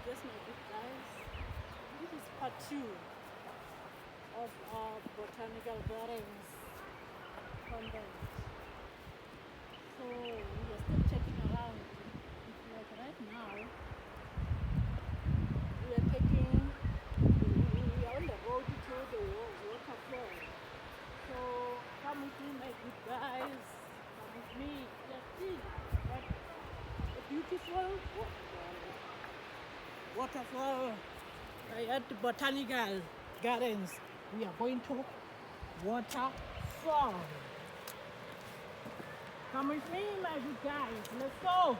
Yes, my good guys. This is part 2 of our botanical gardens content. So we are still checking around. Like right now, we are on the road to the waterfall. So come with me, my good guys. Come with me. Let's see what a beautiful waterfall at the Botanical Gardens. We are going to Waterfall. Come with me, my good guys. Let's go.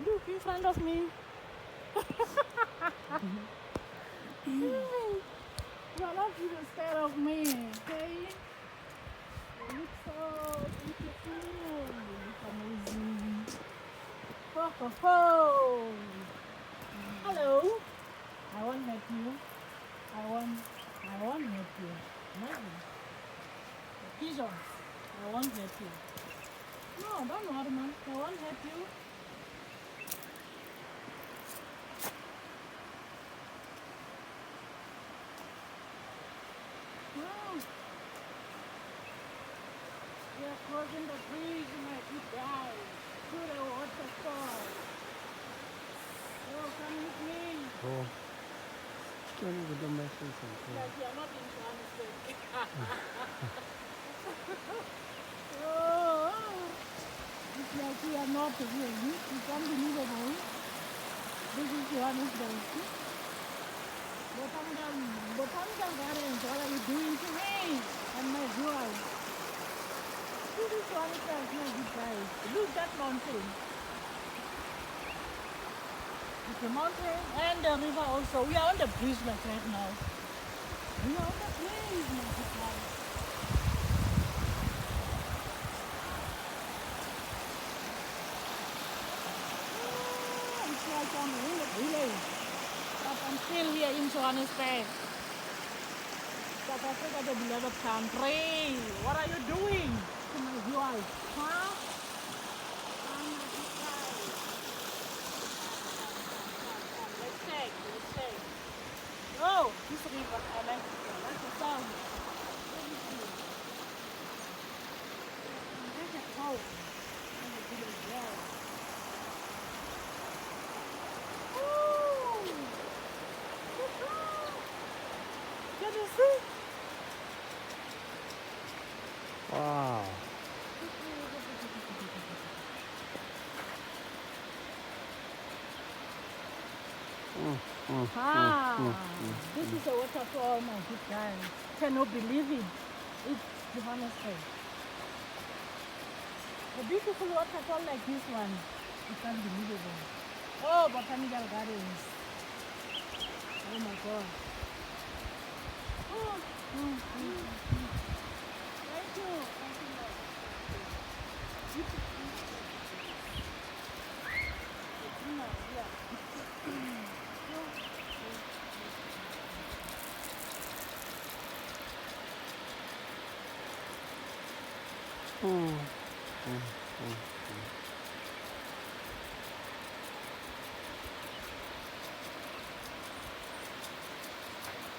Look in front of me. You are not even scared of me, okay? You look so beautiful. You look amazing. Ho, ho, ho. Hello. I won't hurt you. I won't hurt you. Never. The pigeons. I won't hurt you. No, don't worry, man. I won't hurt you. No. We are crossing the bridge, my good guys, to the waterfall. So come with me. Oh. Don't even do my face. Like you are not in Johannesburg. Oh, it's like we are not here. It's unbelievable. This is Johannesburg. Botanical Gardens, what are you doing to me and my viewers? This is Johannesburg, my good guys. Look that mountain. It's a mountain and the river also. We are on the bridge like right now. We are on the bridge, my good guys. It's like I'm in the village. But I'm still here in Johannesburg. South Africa, the beloved country. What are you doing to my viewers? Huh? Come, my good guys. Come. Let's check. Oh, this river. I like it. I like the sound. Let me see. There's a cow in the village there. Oh! Can you see? Wow. This is a waterfall, my good guys. Cannot believe it. It's Johannesburg. A beautiful waterfall like this one. It's unbelievable. Oh, Botanical Gardens. Oh my God. Thank you.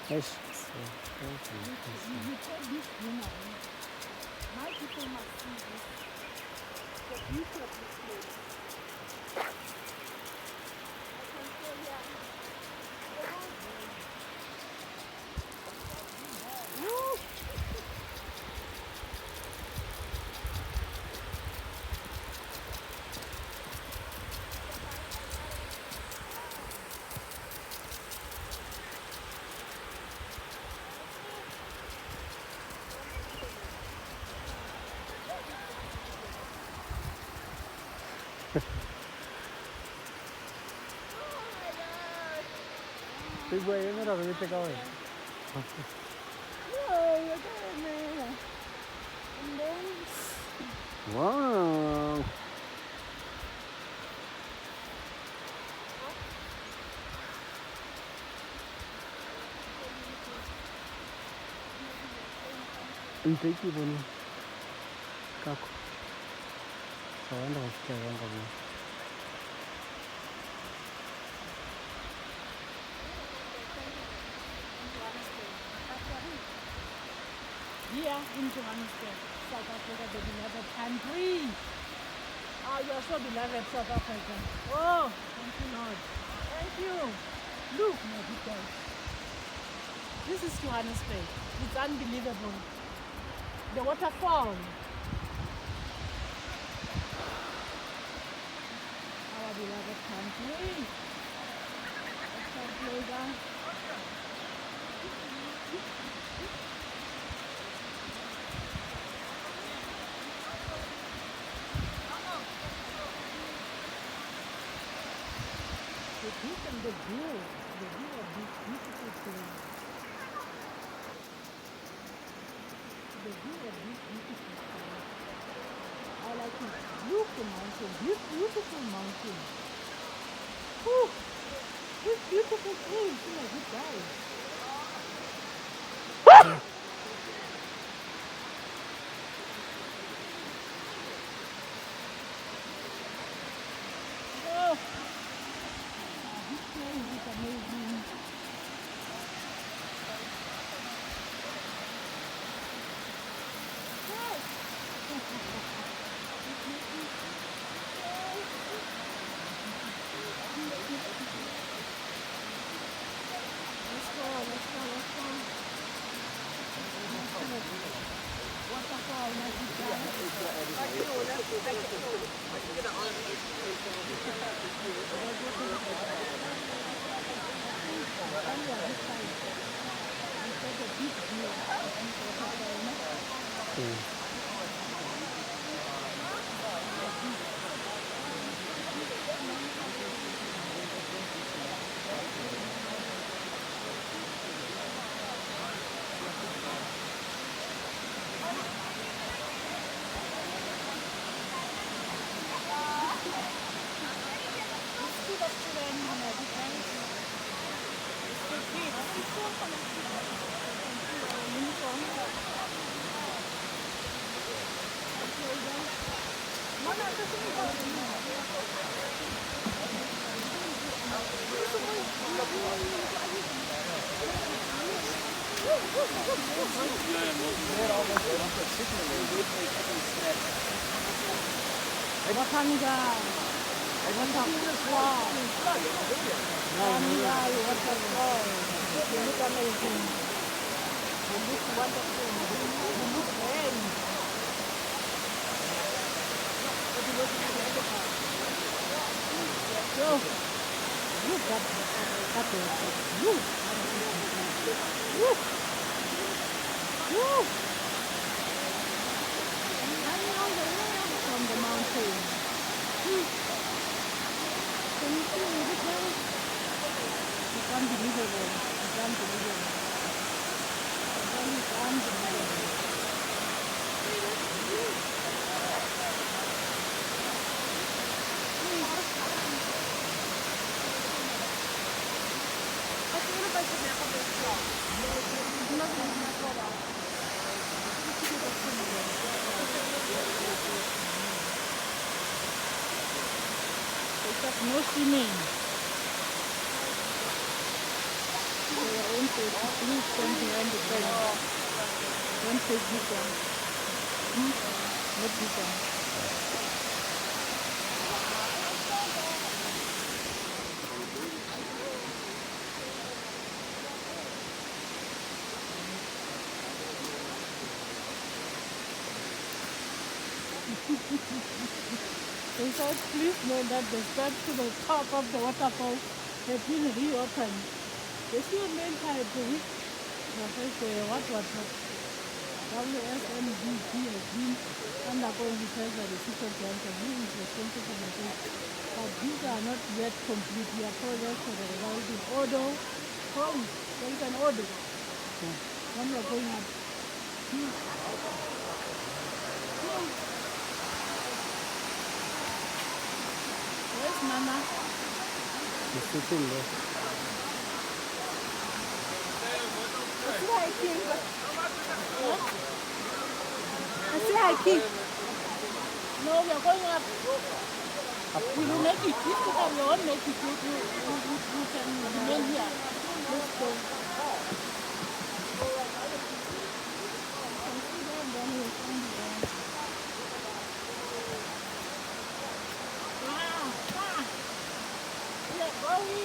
Yes. You take this dinner. My people must see this. The beauty of this place. I can say here. Woo! Big boy, you know, we take away. You're going there. And then Wow. ntse ke bone kako ga wanda go fitlha jang ka bone. Here in Johannesburg, South Africa, the beloved country. Oh, you're so beloved, South Africa. Oh, thank you, Lord. Thank you. Look, my people. This is Johannesburg. It's unbelievable. The waterfall. Our beloved country. Let's go playground. The view of this beautiful place. The view of this beautiful place. I like it. Look the mountain, this beautiful mountain. Whew. This beautiful place, oh my good guys. Oh. This place is amazing. Let's go. Waterfall, my good guys. Botanical. Waterfall. Waterfall. You look amazing. You look wonderful. You look great. So, look at look. Look. Look. Hanging all the way up from the mountain. Can you see it now? It's unbelievable. It's unbelievable. It's unbelievable. No swimming. Your own face. Please stand behind the fence. Don't take this one. Not this one. They said, please know that the steps to the top of the waterfall have been reopened. The still main type to it. What WSMDP has been undergoing repairs by the City of Johannesburg, who is responsible for the case. But these are not yet complete. We are progress for the resulting order. There is an order. When we are going up. Where's Mama? She's sitting there. That's what I think. I say I keep. No, we are going up. We will make it. If you have your own make it, you can remain here. Let's go. Consider and then we'll find the end. We are going.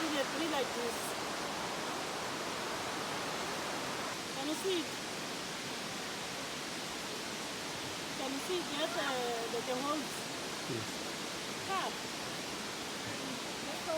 A tree like this. Can you see it? Can you see it? Yes, the holes. Yes. Cut. Let's go.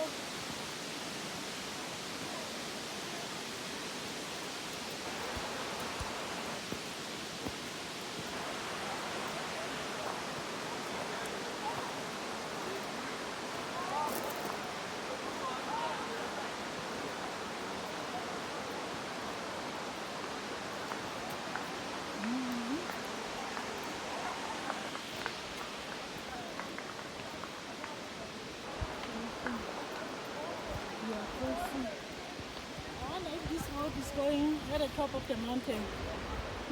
Is going at the top of the mountain.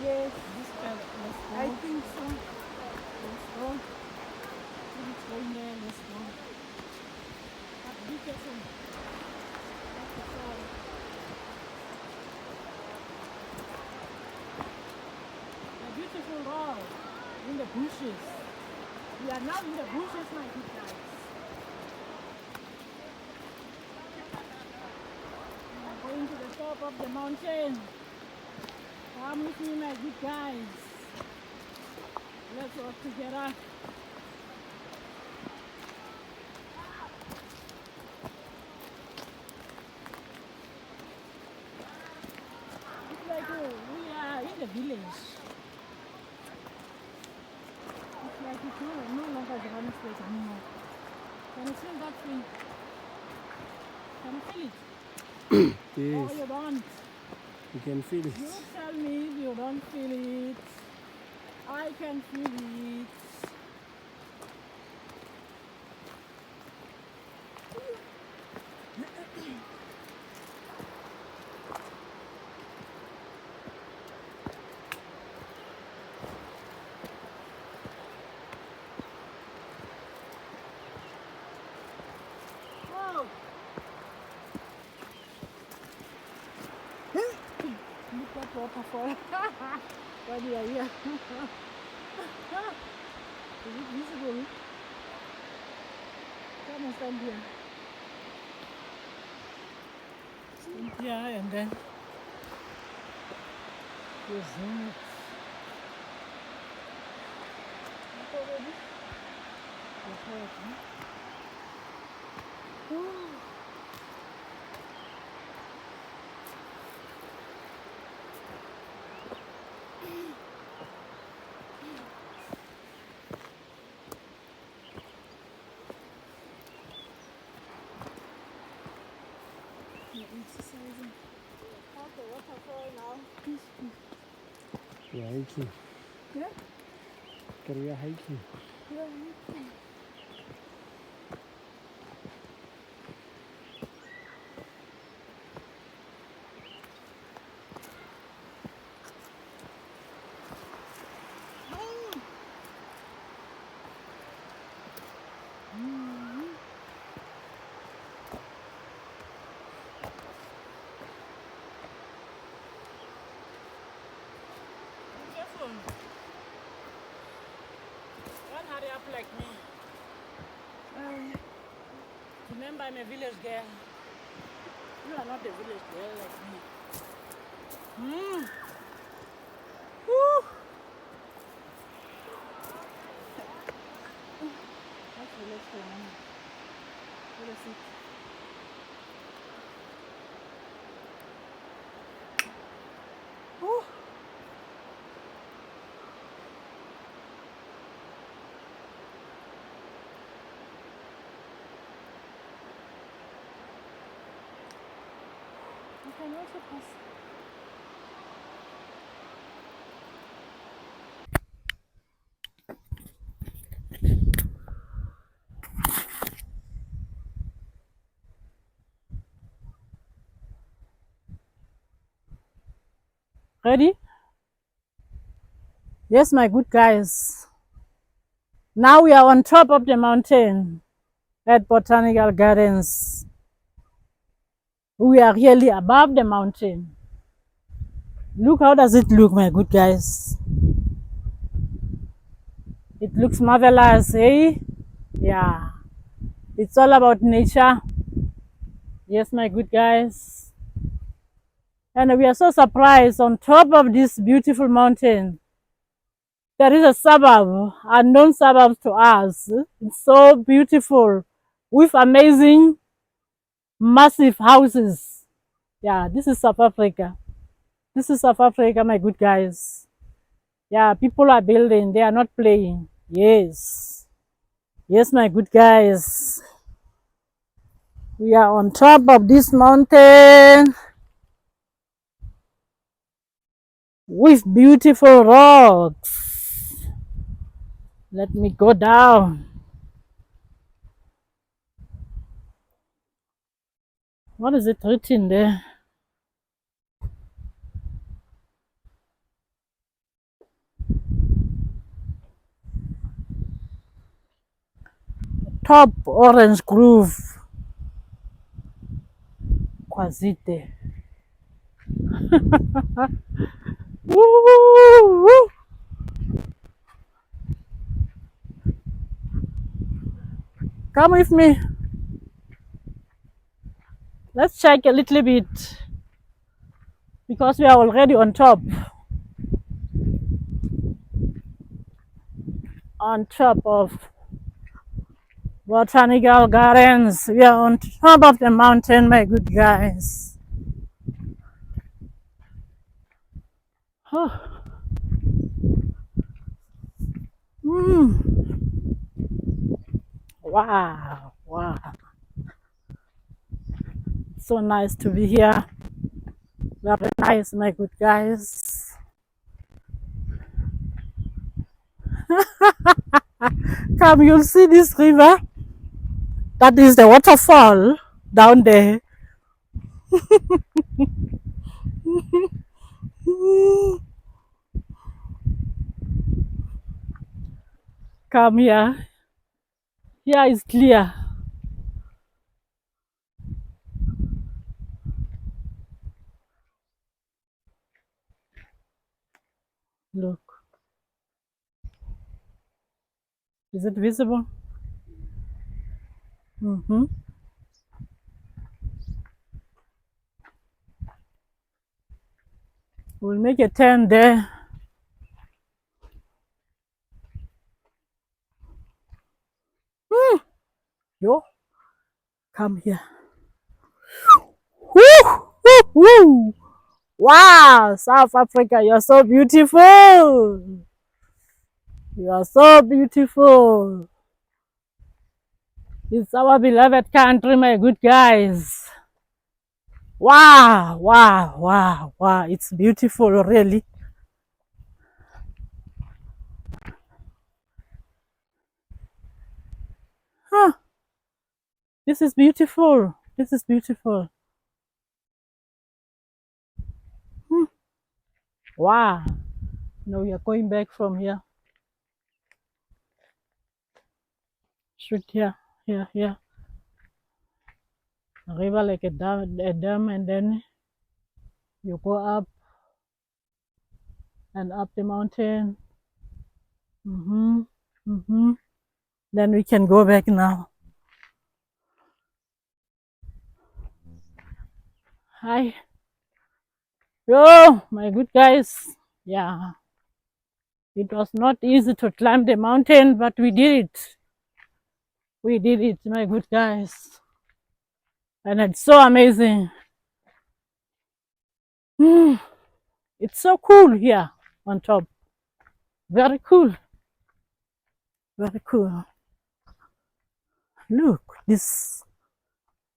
Yes. This path, let's go. I think so. Let's go. It's going there, let's go. But be careful. That's the fall. A beautiful road in the bushes. We are now in the bushes, my good guys. Going to the top of the mountain. Come with me, my good guys. Let's walk together. It's like we are in the village. It's like it's no longer the running space anymore. Can you feel that thing? Can you feel it? Yes. Oh, you don't? You can feel it. You tell me if you don't feel it. I can feel it. Look at waterfall. When we are here. Is it visible? Come and stand here. Stand here and then you zoom it. Already? Exercising. Okay, waterfall now. Yeah, hiking. Yeah? But we are hiking. Careful. Don't hurry up like me. Remember, I'm a village girl. You are not a village girl like me. Woo. That's village for me. What is it? Woo. You can also pass. Ready? Yes, my good guys. Now we are on top of the mountain at Botanical Gardens. We are really above the mountain. Look, how does it look, my good guys? It looks marvelous, eh? Yeah. It's all about nature. Yes, my good guys. And we are so surprised on top of this beautiful mountain. There is a suburb, unknown suburb to us. It's so beautiful with amazing, massive houses. Yeah, this is South Africa. This is South Africa, my good guys. Yeah, people are building, they are not playing. Yes. Yes, my good guys. We are on top of this mountain with beautiful rocks. Let me go down. What is it written there? Top Orange Grove, Kwazite. Woo, woo. Come with me. Let's check a little bit because we are already on top. On top of Botanical Gardens. We are on top of the mountain, my good guys. Oh. Wow, wow. So nice to be here. Very nice, my good guys. Come, you'll see this river. That is the waterfall down there. Come here. Here is clear. Look. Is it visible? We'll make a turn there. Yo, come here. Woo, woo, woo. Wow, South Africa, you're so beautiful. You are so beautiful. It's our beloved country, my good guys. Wow, wow, wow, wow. It's beautiful, really. Huh, this is beautiful. This is beautiful. Hmm. Wow. Now we are going back from here. Straight here, here. A river like a dam, and then you go up and up the mountain. Mm-hmm. Mm-hmm. Then we can go back now. Hi. Oh, my good guys. Yeah. It was not easy to climb the mountain, but we did it. We did it, my good guys. And it's so amazing. It's so cool here on top. Very cool. Very cool. Look, this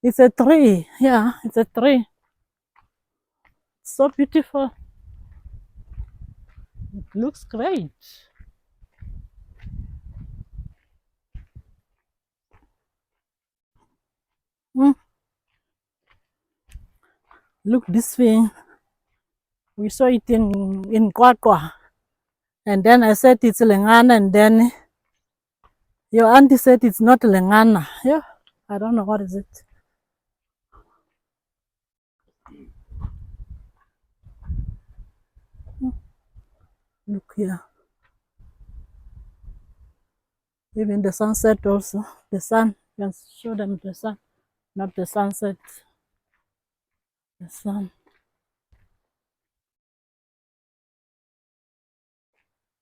it's a tree. Yeah, it's a tree. It's so beautiful. It looks great. Mm. Look this thing. We saw it in Kwakwa. And then I said it's Lengana, and then your auntie said it's not Lengana. Yeah, I don't know what is it. Look here. Even the sunset also. The sun. You can show them the sun. Not the sunset. The sun.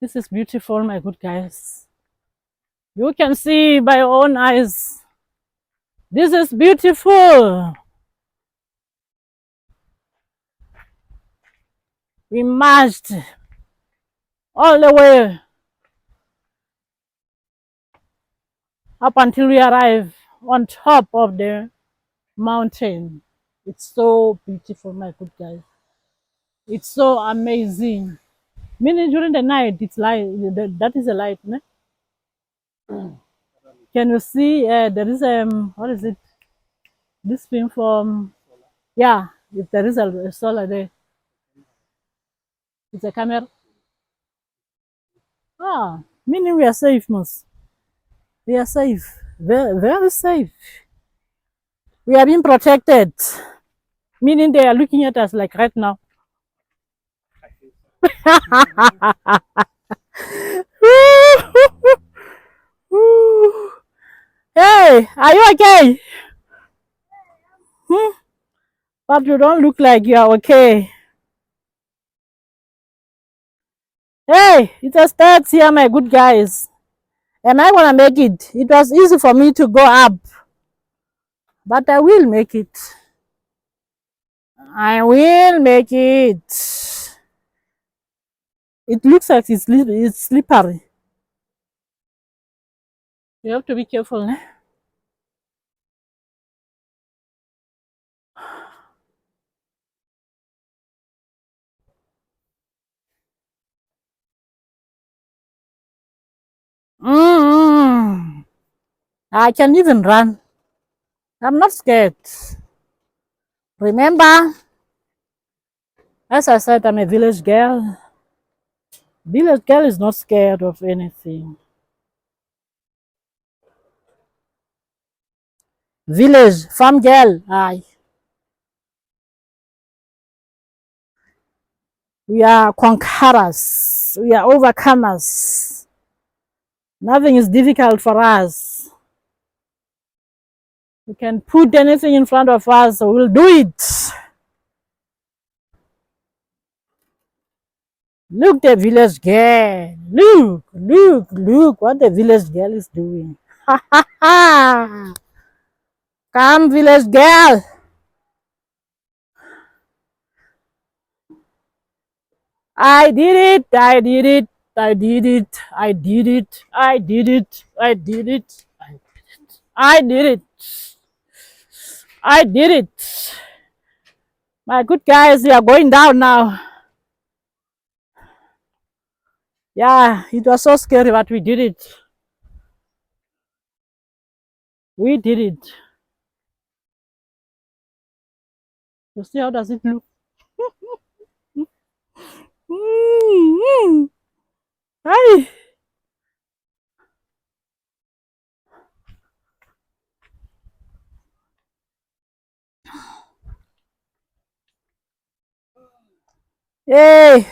This is beautiful, my good guys. You can see by your own eyes. This is beautiful. We marched all the way up until we arrive on top of the mountain. It's so beautiful, my good guys. It's so amazing. Meaning during the night, it's light. That is a light, ne? Can you see? There is what is it? This thing from yeah. If there is a solar there, it's a camera. Ah, meaning we are safe, most. We are safe. Very, very safe. We are being protected. Meaning they are looking at us like right now. Hey, are you okay? Hmm? But you don't look like you are okay. Hey, it's a start here, my good guys. Am I gonna make it? It was easy for me to go up, but I will make it. I will make it. It looks like it's slippery. You have to be careful. Eh? Mm-hmm. I can even run. I'm not scared. Remember, as I said, I'm a village girl. Village girl is not scared of anything. Village, farm girl, aye. We are conquerors. We are overcomers. Nothing is difficult for us. You can put anything in front of us, so we'll do it. Look, the village girl. Look what the village girl is doing. Ha ha ha! Come, village girl. I did it. I did it. I did it. I did it. I did it. I did it. I did it. I did it. My good guys, we are going down now. Yeah, it was so scary, but we did it. We did it. You see how does it look? Hi. Hey,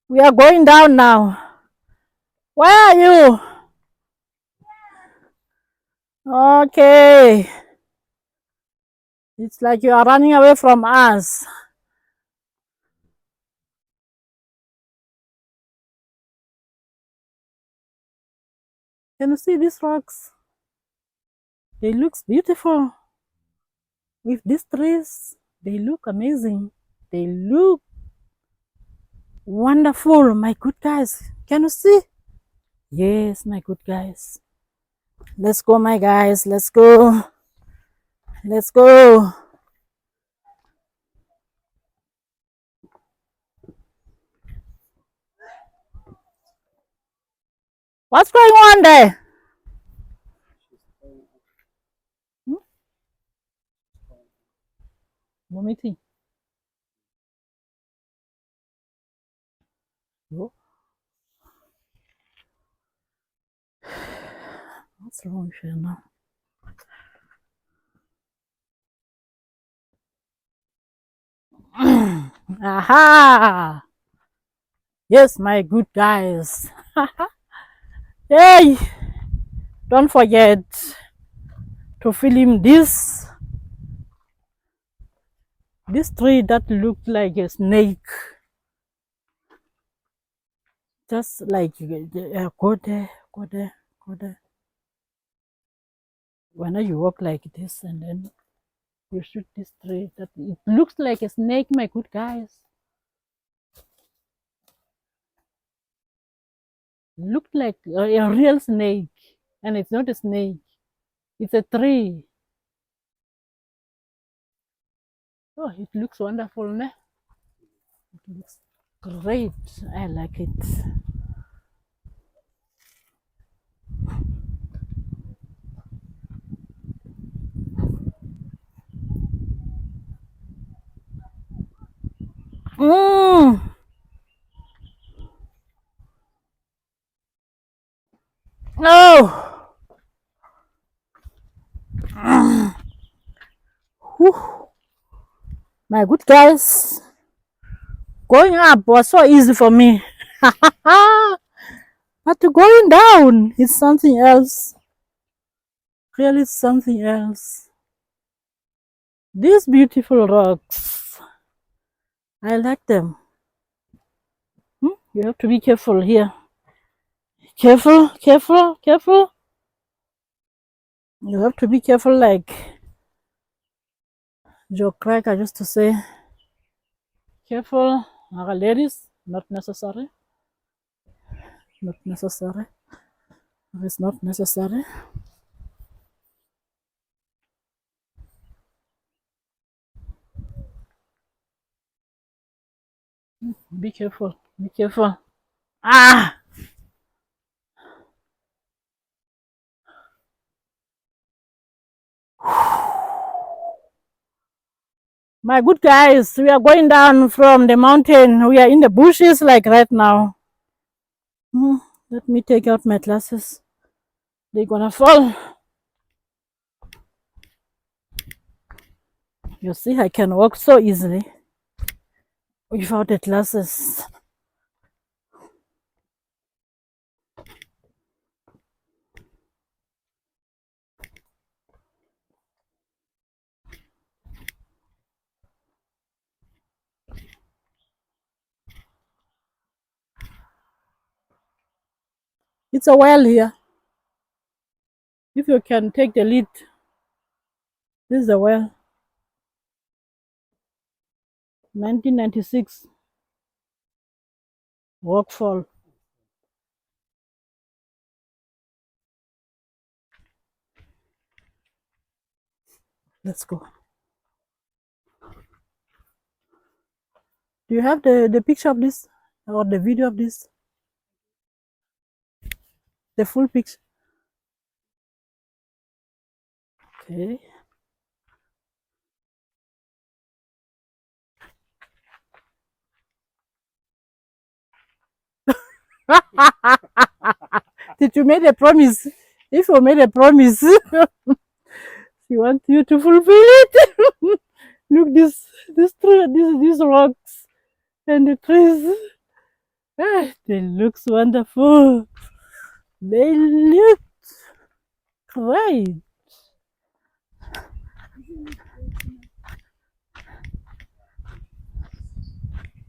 we are going down now. Where are you? Okay. It's like you are running away from us. Can you see these rocks? They look beautiful. With these trees, they look amazing. They look wonderful, my good guys. Can you see? Yes, my good guys. Let's go, my guys. Let's go. Let's go. What's going on there? Vomiting. What's wrong with you now? Aha! Yes, my good guys. Hey, don't forget to film this tree that looked like a snake. Just like go there, go there, go there. When you walk like this and then you shoot this tree that it looks like a snake, my good guys. Looked like a real snake, and it's not a snake. It's a tree. Oh, it looks wonderful, ne? It looks great. I like it. Mm. Oh. Whew. My good guys, going up was so easy for me. But going down is something else. Really something else. These beautiful rocks, I like them. You have to be careful here. Careful, careful, careful. You have to be careful, like Joe Cracker used to say. Careful, ladies, not necessary. Not necessary. It's not necessary. Be careful, be careful. Ah! My good guys, we are going down from the mountain. We are in the bushes like right now. Let me take out my glasses. They're gonna fall. You see, I can walk so easily without the glasses. It's a well here. If you can take the lead, this is the well. 1996. Waterfall. Let's go. Do you have the picture of this or the video of this? The full picture. Okay. Did you make a promise? If you made a promise, she wants you to fulfill it. Look this tree, these rocks and the trees. They look wonderful. They look great.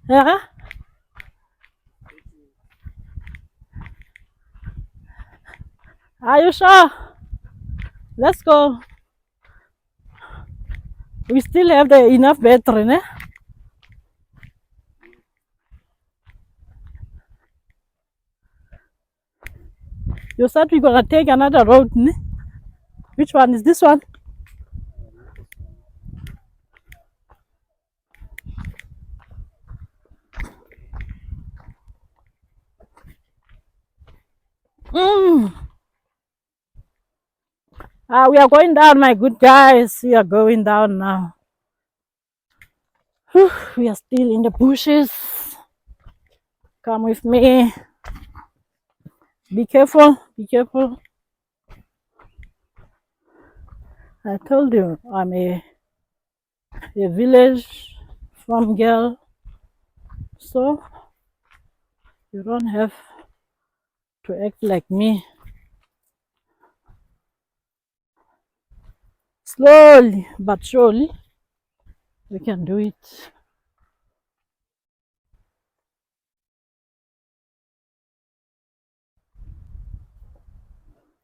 Yeah. Are you sure? Let's go. We still have enough battery, né? You said we're gonna take another road, né? Which one is this one? We are going down, my good guys. We are going down now. Whew, we are still in the bushes. Come with me. Be careful. Be careful. I told you I'm a village farm girl, so you don't have to act like me. Slowly but surely, we can do it.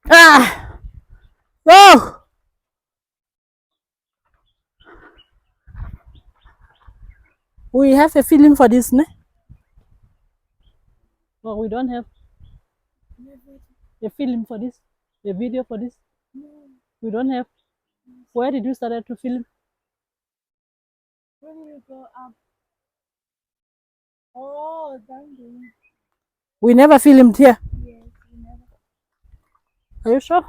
Ah! Oh! We have a film for this, ne? Or we don't have a film for this? A video for this? We don't have. Where did you start to film? When you go up. Oh, down there. We never filmed here. Yes, we never. Are you sure?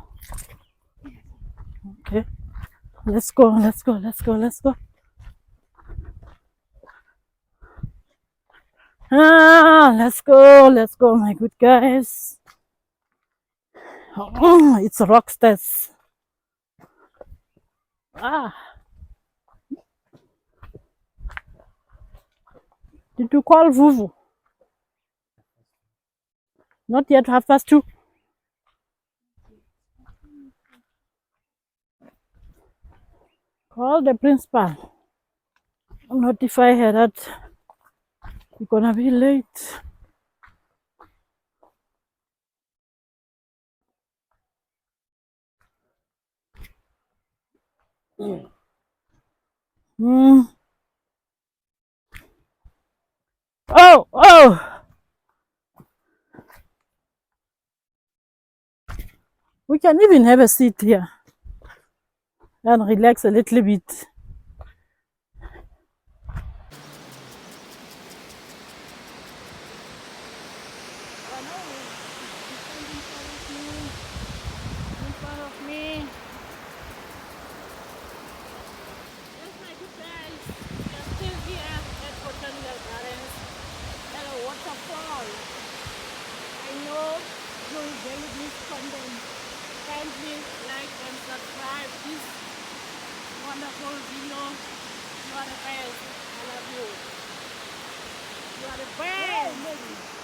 Okay. Let's go, let's go, let's go, let's go. Let's go, my good guys. Oh, it's rockstars. Did you call Vuvu? Not yet, 2:30. Call the principal. Notify her that we're gonna be late. Oh! We can even have a seat here and relax a little bit. In front of me. Yes, my good guys, we are still here at Botanical Gardens at a waterfall. I know you will very miss content. Kindly like and subscribe this wonderful video. You are the best. I love you. You are the best.